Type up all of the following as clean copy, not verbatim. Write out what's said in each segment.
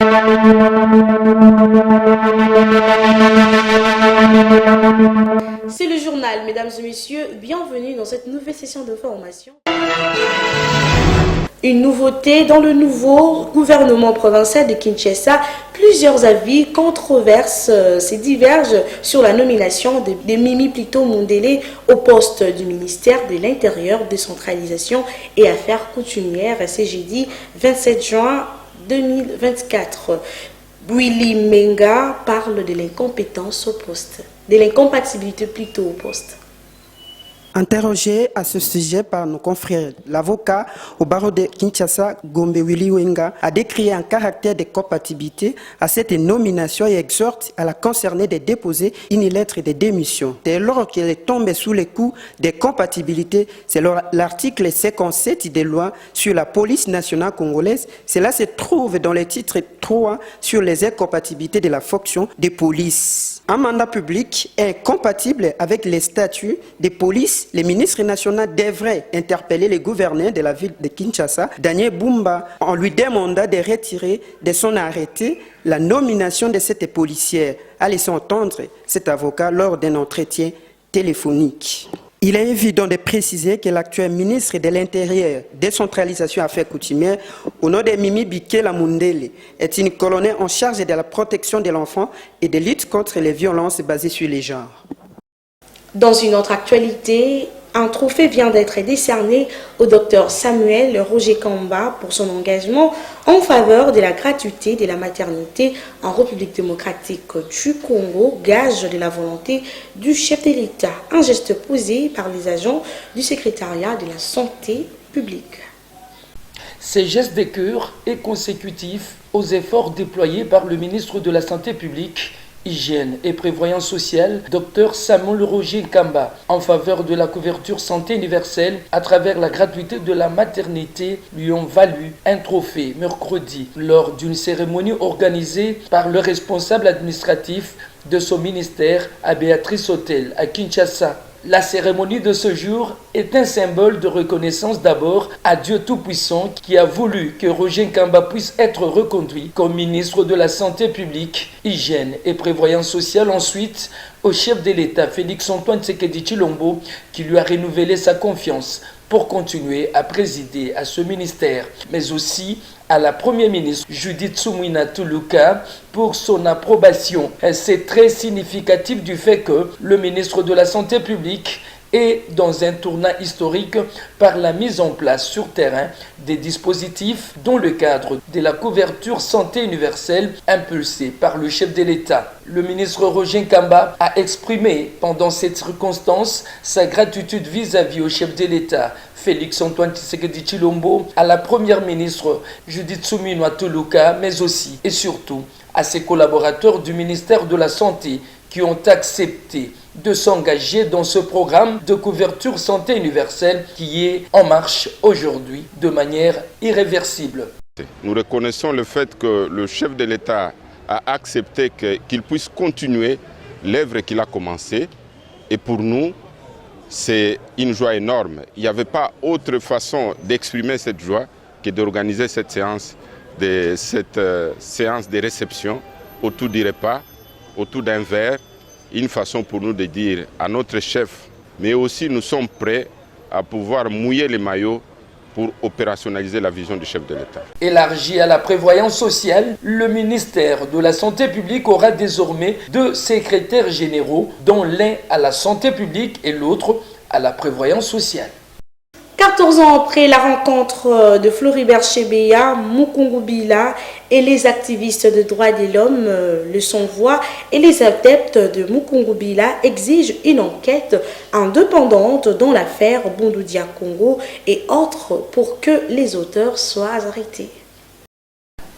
C'est le journal, mesdames et messieurs, bienvenue dans cette nouvelle session de formation. Une nouveauté dans le nouveau gouvernement provincial de Kinshasa, plusieurs avis, controverses se divergent sur la nomination de Mimi Plito Mondele au poste du ministère de l'Intérieur, décentralisation et affaires coutumières, c'est jeudi 27 juin 2024. Willy Menga parle de l'incompétence au poste, de l'incompatibilité plutôt au poste. Interrogé à ce sujet par nos confrères, l'avocat au barreau de Kinshasa, Gombe Willy Wenga, a décrit un caractère de compatibilité à cette nomination et exhorte à la concernée de déposer une lettre de démission. Dès lors qu'elle est tombée sous les coups des compatibilités, c'est l'article 57 des lois sur la police nationale congolaise. Cela se trouve dans le titre 3 sur les incompatibilités de la fonction de police. Un mandat public est compatible avec les statuts de police. Le ministre national devrait interpeller le gouverneur de la ville de Kinshasa, Daniel Bumba, en lui demandant de retirer de son arrêté la nomination de cette policière, a laissé entendre cet avocat lors d'un entretien téléphonique. Il est évident de préciser que l'actuel ministre de l'Intérieur, décentralisation et affaires coutumières, au nom de Mimi Bikela Mondele, est une colonelle en charge de la protection de l'enfant et de lutte contre les violences basées sur les genres. Dans une autre actualité, un trophée vient d'être décerné au docteur Samuel Roger Kamba pour son engagement en faveur de la gratuité de la maternité en République démocratique du Congo, gage de la volonté du chef de l'État, un geste posé par les agents du secrétariat de la santé publique. Ces gestes de cœur est consécutif aux efforts déployés par le ministre de la Santé publique, Hygiène et Prévoyance sociale, Dr Samuel Roger Kamba, en faveur de la couverture santé universelle à travers la gratuité de la maternité, lui ont valu un trophée mercredi lors d'une cérémonie organisée par le responsable administratif de son ministère à Béatrice Hôtel à Kinshasa. La cérémonie de ce jour est un symbole de reconnaissance d'abord à Dieu Tout-Puissant qui a voulu que Roger Kamba puisse être reconduit comme ministre de la Santé publique, Hygiène et Prévoyance sociale. Ensuite, au chef de l'État, Félix-Antoine Tshisekedi Tshilombo, qui lui a renouvelé sa confiance pour continuer à présider à ce ministère, mais aussi à la Première ministre Judith Suminwa Tuluka pour son approbation. C'est très significatif du fait que le ministre de la Santé publique est dans un tournant historique par la mise en place sur terrain des dispositifs dans le cadre de la couverture santé universelle impulsée par le chef de l'État. Le ministre Roger Kamba a exprimé pendant cette circonstance sa gratitude vis-à-vis au chef de l'État, Félix-Antoine Tshisekedi Tshilombo, à la première ministre Judith Suminwa Tuluka, mais aussi et surtout à ses collaborateurs du ministère de la Santé qui ont accepté de s'engager dans ce programme de couverture santé universelle qui est en marche aujourd'hui de manière irréversible. Nous reconnaissons le fait que le chef de l'État a accepté qu'il puisse continuer l'œuvre qu'il a commencée. Et pour nous, c'est une joie énorme. Il n'y avait pas autre façon d'exprimer cette joie que d'organiser cette séance de réception autour du repas, autour d'un verre. Une façon pour nous de dire à notre chef, mais aussi nous sommes prêts à pouvoir mouiller les maillots pour opérationnaliser la vision du chef de l'État. Élargi à la prévoyance sociale, le ministère de la Santé publique aura désormais 2 secrétaires généraux, dont l'un à la santé publique et l'autre à la prévoyance sociale. 14 ans après la rencontre de Floribert Chebeya, Mukungubila et les activistes de droits de l'homme, le sans-voix et les adeptes de Mukungubila exigent une enquête indépendante dans l'affaire Bondoudia Congo et autres pour que les auteurs soient arrêtés.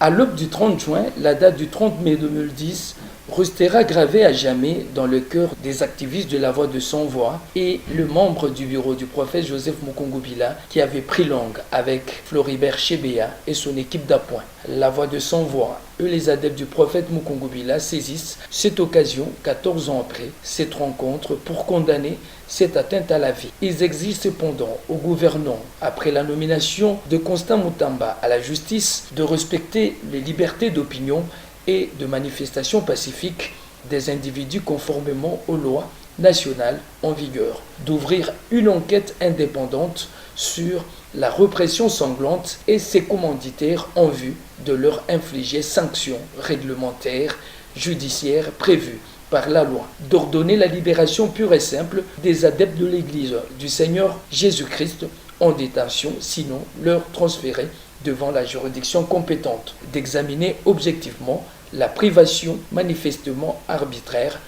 À l'aube du 30 juin, la date du 30 mai 2010, restera gravé à jamais dans le cœur des activistes de la Voix de Sans Voix et le membre du bureau du prophète Joseph Mukungubila qui avait pris langue avec Floribert Chebeya et son équipe d'appoint. La Voix de Sans Voix et les adeptes du prophète Mukungubila saisissent cette occasion, 14 ans après cette rencontre, pour condamner cette atteinte à la vie. Ils exigent cependant au gouvernement, après la nomination de Constant Mutamba à la justice, de respecter les libertés d'opinion et de manifestation pacifique des individus conformément aux lois nationales en vigueur, d'ouvrir une enquête indépendante sur la répression sanglante et ses commanditaires en vue de leur infliger sanctions réglementaires, judiciaires prévues par la loi, d'ordonner la libération pure et simple des adeptes de l'Église du Seigneur Jésus-Christ en détention, sinon leur transférer devant la juridiction compétente, d'examiner objectivement la privation manifestement arbitraire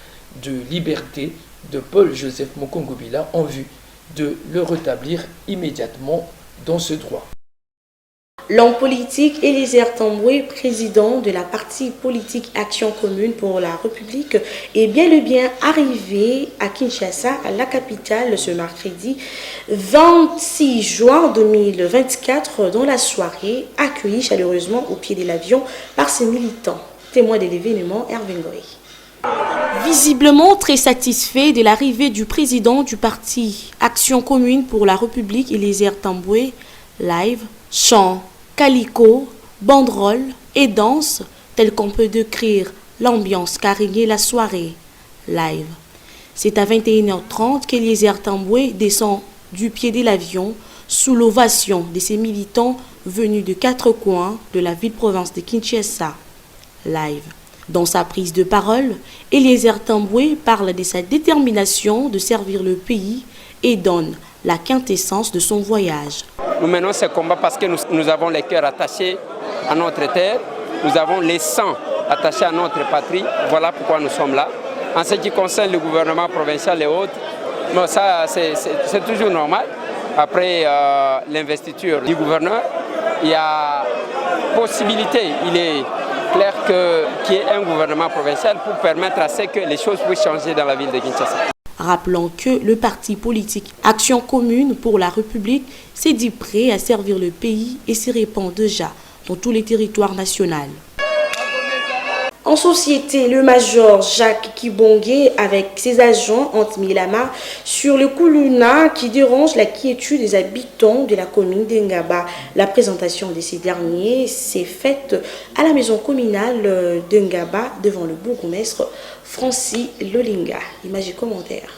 de liberté de Paul-Joseph Mukungubila en vue de le rétablir immédiatement dans ce droit. L'homme politique Eliezer Tamboué, président de la partie politique Action Commune pour la République, est bien le bien arrivé à Kinshasa, à la capitale, ce mercredi 26 juin 2024, dans la soirée, accueilli chaleureusement au pied de l'avion par ses militants. Témoin de l'événement, Hervé Ngoy. Visiblement très satisfait de l'arrivée du président du parti Action Commune pour la République, Eliezer Tamboué, live, chant, calico, banderole et danse, tel qu'on peut décrire l'ambiance qu'a régné la soirée live. C'est à 21h30 qu'Eliezer Tamboué descend du pied de l'avion sous l'ovation de ses militants venus de 4 coins de la ville-province de Kinshasa live. Dans sa prise de parole, Eliezer Tamboué parle de sa détermination de servir le pays et donne la quintessence de son voyage. Nous menons ce combat parce que nous avons les cœurs attachés à notre terre, nous avons les sangs attachés à notre patrie, voilà pourquoi nous sommes là. En ce qui concerne le gouvernement provincial et autres, non, ça c'est toujours normal. Après l'investiture du gouverneur, il y a possibilité, il est clair qu'il y ait un gouvernement provincial pour permettre à ce que les choses puissent changer dans la ville de Kinshasa. Rappelons que le parti politique Action Commune pour la République s'est dit prêt à servir le pays et s'y répand déjà dans tous les territoires nationaux. En société, le major Jacques Kibongué avec ses agents ont mis la main sur le Kuluna qui dérange la quiétude des habitants de la commune d'Ngaba. La présentation de ces derniers s'est faite à la maison communale d'Ngaba devant le bourgmestre Francis Lolinga. Image et commentaire.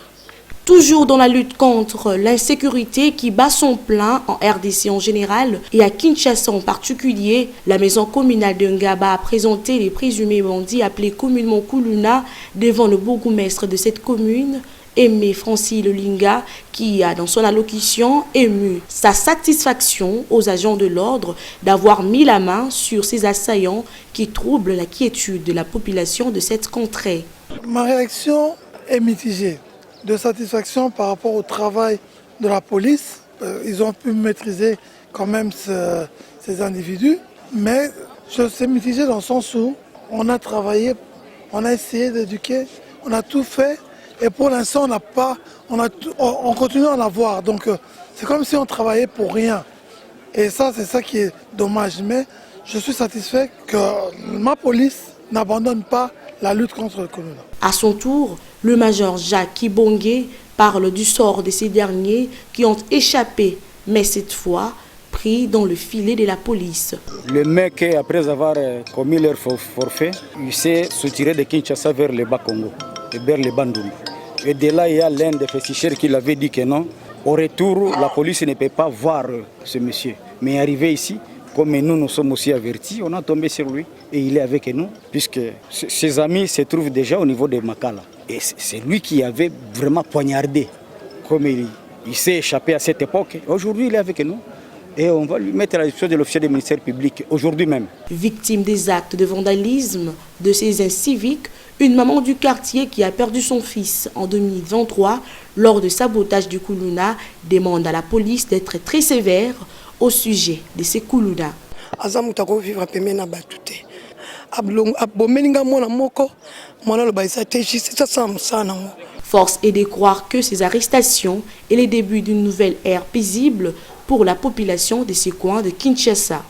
Toujours dans la lutte contre l'insécurité qui bat son plein en RDC en général et à Kinshasa en particulier, la maison communale de Ngaba a présenté les présumés bandits appelés communément Kuluna devant le bourgmestre de cette commune, Aimé Francis Lolinga, qui a dans son allocution ému sa satisfaction aux agents de l'ordre d'avoir mis la main sur ces assaillants qui troublent la quiétude de la population de cette contrée. Ma réaction est mitigée. De satisfaction par rapport au travail de la police. Ils ont pu maîtriser quand même ces individus, mais je suis mitigé dans le sens où on a travaillé, on a essayé d'éduquer, on a tout fait et pour l'instant on continue à en avoir. Donc c'est comme si on travaillait pour rien. Et ça, c'est ça qui est dommage. Mais je suis satisfait que ma police n'abandonne pas la lutte contre le Kuluna. À son tour, le major Jacques Kibongué parle du sort de ces derniers qui ont échappé, mais cette fois pris dans le filet de la police. Le mec, après avoir commis leur forfait, il s'est soutiré de Kinshasa vers le Bas-Congo, vers le Bandung. Et de là, il y a l'un des féticheurs qui l'avait dit que non. Au retour, la police ne peut pas voir ce monsieur. Mais arrivé ici, comme nous sommes aussi avertis, on a tombé sur lui et il est avec nous, puisque ses amis se trouvent déjà au niveau de Makala. Et c'est lui qui avait vraiment poignardé, comme il s'est échappé à cette époque. Aujourd'hui, il est avec nous et on va lui mettre à la disposition de l'officier du ministère public, aujourd'hui même. Victime des actes de vandalisme de ces inciviques, une maman du quartier qui a perdu son fils en 2023 lors de sabotage du Kuluna demande à la police d'être très sévère au sujet de ces Kuluna. Force est de croire que ces arrestations est le début d'une nouvelle ère paisible pour la population de ces coins de Kinshasa.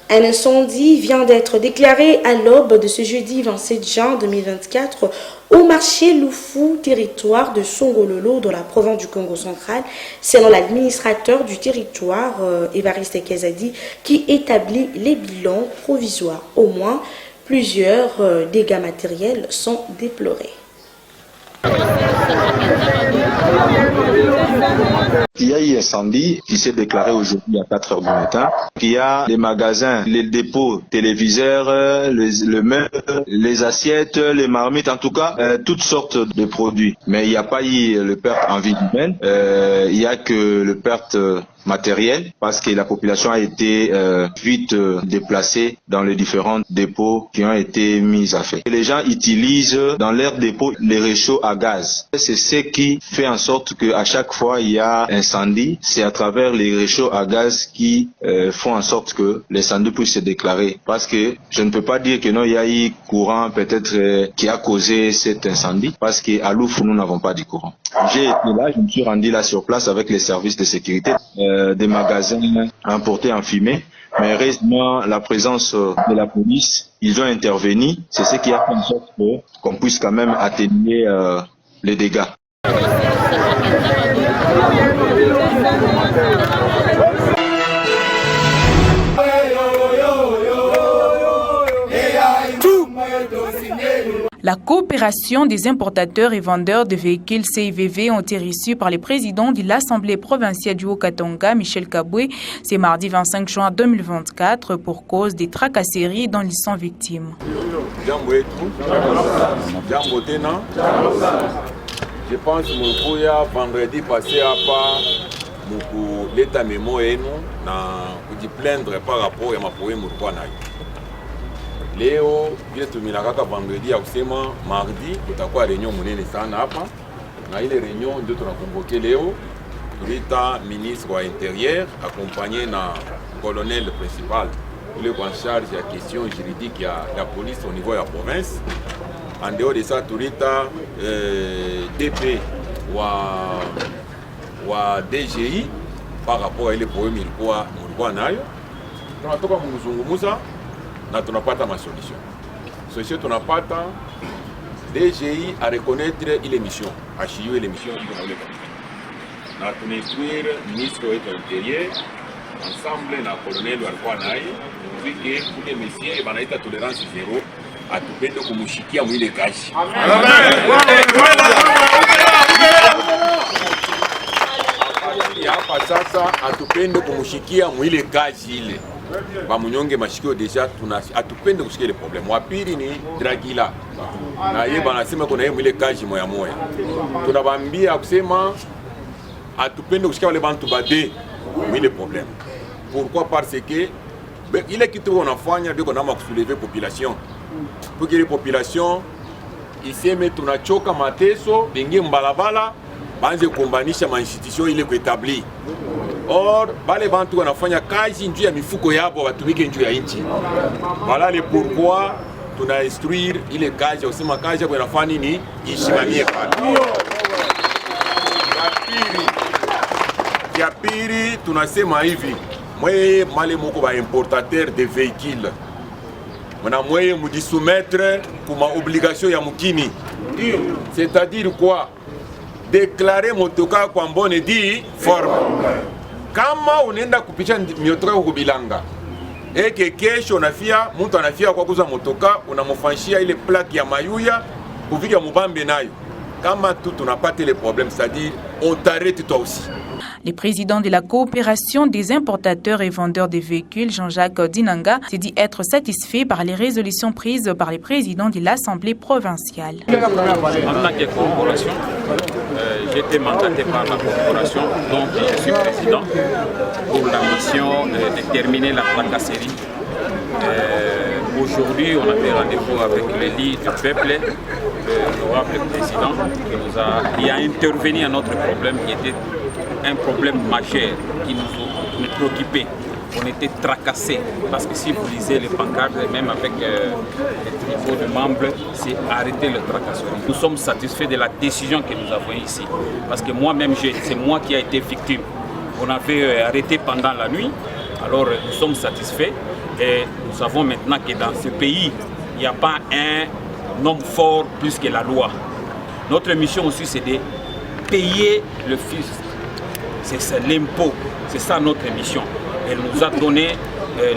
Un incendie vient d'être déclaré à l'aube de ce jeudi 27 juin 2024 au marché Loufou, territoire de Songololo, dans la province du Congo central, selon l'administrateur du territoire, Évariste Kezadi, qui établit les bilans provisoires. Au moins, plusieurs dégâts matériels sont déplorés. Il y a eu un incendie qui s'est déclaré aujourd'hui à 4 h du matin. Il y a des magasins, les dépôts téléviseurs, le meuble, les assiettes, les marmites, en tout cas, toutes sortes de produits. Mais il n'y a pas eu le perte en vie humaine. Il n'y a que le perte matériel parce que la population a été vite déplacée dans les différents dépôts qui ont été mis à fait. Et les gens utilisent dans leurs dépôts les réchauds à gaz. C'est ce qui fait en sorte qu'à chaque fois il y a incendie, c'est à travers les réchauds à gaz qui font en sorte que l'incendie puisse se déclarer. Parce que je ne peux pas dire que non, il y a eu courant peut-être qui a causé cet incendie parce qu'à Loufou nous n'avons pas de courant. J'ai été là, je me suis rendu là sur place avec les services de sécurité. Des magasins importés en fumée, mais heureusement la présence de la police, ils ont intervenu, c'est ce qui a fait en sorte qu'on puisse quand même atténuer les dégâts. La coopération des importateurs et vendeurs de véhicules CIVV ont été reçus par le président de l'Assemblée provinciale du Haut-Katanga, Michel Kabwe, ce mardi 25 juin 2024 pour cause des tracasseries dont ils sont victimes. Je pense que vendredi passé à part l'état mémo et nous na plaindre par rapport à ma problème Léo, vile tumilaka vendredi akusema mardi tutakuwa réunion munene sana hapa na ile réunion ndio tunakonvoke leo tulita ministre wa intérieur accompagné na colonel principal il est en charge de la question juridique ya la police au niveau de la province. En dehors de ça tulita DP wa DGI par rapport à ile problème ilikuwa nayo tunatoka mzungumuza na tunapata ma solution. Solution tunapata DGI à reconnaître ile mission, à chier l'émission na tunainstruire ministre de l'Intérieur ensemble na colonel walikuwa naye vike kule messieurs banaita tolérance zéro atupende kumushikia mwile kazi. Hapa sasa atupende kumushikia mwile kazi ile. Bamunyonge mashikio deja atupende kusikia ile problem. Wa pili ni Dragila. Na yeye banasema kuna yeye mwile kazi moya moya. Tunabambia kusema atupende kusikia wale bantu bade mwile problem. Pourquoi? Parce que ile kitu wanafanya ndio kama kusoulever population. Pour que les populations iseme tunachoka mateso bengi mbalabala banze kumbanisha ma institution ile kuetabli. Or bale bantu wanafanya kazi njuu ya mifuko yabo watumike njuu ya nchi. Voilà le pourquoi tuna instruire ile kazi usema kazi yako inafanya nini ishimamie pale. Ya pili tunasema hivi mwe male moko ba importateur de véhicules. Mwana mwe mudisoumettre kuma obligation ya mukini. C'est-à-dire quoi? Déclarer motoka kwa mbone di forme. Kama unaenda kupicha miotoka kubilanga eke kesho unafia mtu anafia kwa kuza motoka unamufanshia ile plaque ya mayuya kuvika mubambe nayo kama tu tunapata les problèmes, c'est-à-dire on t'arrête toi aussi. Le président de la coopération des importateurs et vendeurs de véhicules, Jean-Jacques Dinanga, s'est dit être satisfait par les résolutions prises par les présidents de l'Assemblée provinciale. En tant que corporation, j'ai été mandaté par la corporation, donc je suis président pour la mission de terminer la tracasserie. Aujourd'hui, on a fait rendez-vous avec l'élit du peuple, l'honorable président, qui a intervenu à notre problème qui était un problème majeur qui nous préoccupait. on était tracassés. Parce que si vous lisez les pancartes, même avec les tribunaux de membres, c'est arrêter le tracasserie. Nous sommes satisfaits de la décision que nous avons ici. Parce que moi-même, c'est moi qui ai été victime. On avait arrêté pendant la nuit, alors nous sommes satisfaits. Et nous savons maintenant que dans ce pays, il n'y a pas un homme fort plus que la loi. Notre mission aussi, c'est de payer le fisc. C'est l'impôt. C'est ça notre mission. Elle nous a donné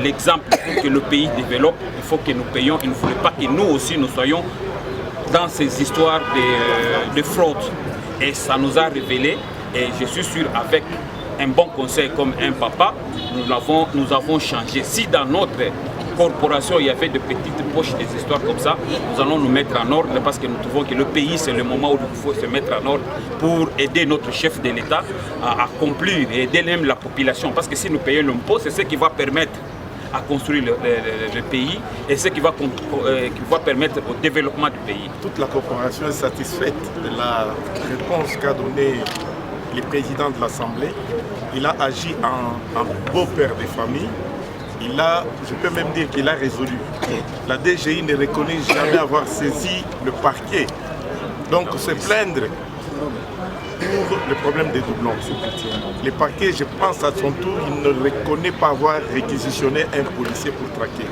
l'exemple pour que le pays développe. Il faut que nous payions. Il ne faudrait pas que nous aussi, nous soyons dans ces histoires de fraude. Et ça nous a révélé. Et je suis sûr, avec un bon conseil comme un papa, nous avons changé. Si dans notre corporation il y avait de petites poches, des histoires comme ça, nous allons nous mettre en ordre parce que nous trouvons que le pays c'est le moment où il faut se mettre en ordre pour aider notre chef de l'État à accomplir et aider même la population. Parce que si nous payons l'impôt, c'est ce qui va permettre à construire le pays et ce qui va permettre au développement du pays. Toute la corporation est satisfaite de la réponse qu'a donnée le président de l'Assemblée. Il a agi en beau-père de famille. Je peux même dire qu'il a résolu. La DGI ne reconnaît jamais avoir saisi le parquet. Donc se plaindre pour le problème des doublons. Le parquet, je pense à son tour, il ne reconnaît pas avoir réquisitionné un policier pour traquer.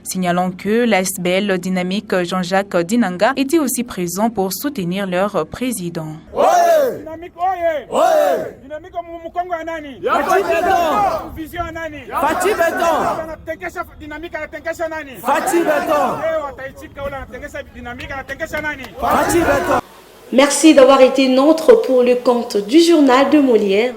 Signalons que l'ASBL Dynamique Jean-Jacques Dinanga était aussi présent pour soutenir leur président. Dynamique oye! Oye! Dynamique Mukongo anani? Fati Beton! Vision anani? Fati Beton! Dynamique anatenkesha nani? Fati Beton! Ataichika ula anatenkesha dynamique anatenkesha nani? Fati Beton! Merci d'avoir été nôtre pour le compte du journal de Molière.